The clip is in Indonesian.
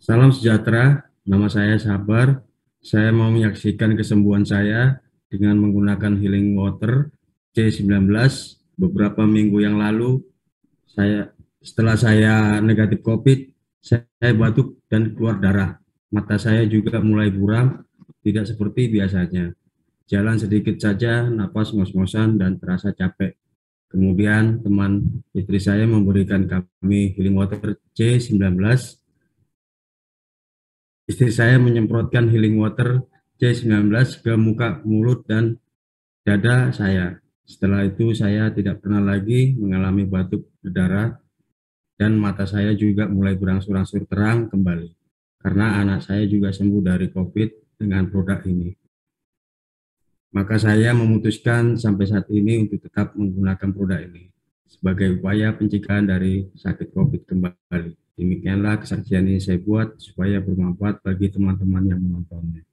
Salam sejahtera, nama saya Sabar. Saya mau menyaksikan kesembuhan saya dengan menggunakan healing water C19. Beberapa minggu yang lalu, setelah saya negatif COVID, saya batuk dan keluar darah. Mata saya juga mulai buram, tidak seperti biasanya. Jalan sedikit saja, napas ngos-ngosan dan terasa capek. Kemudian teman istri saya memberikan kami healing water C19. Istri saya menyemprotkan healing water C19 ke muka, mulut, dan dada saya. Setelah itu saya tidak pernah lagi mengalami batuk berdarah dan mata saya juga mulai berangsur-angsur terang kembali. Karena anak saya juga sembuh dari COVID dengan produk ini. Maka saya memutuskan sampai saat ini untuk tetap menggunakan produk ini sebagai upaya pencegahan dari sakit COVID kembali. Demikianlah kesaksian ini saya buat supaya bermanfaat bagi teman-teman yang menontonnya.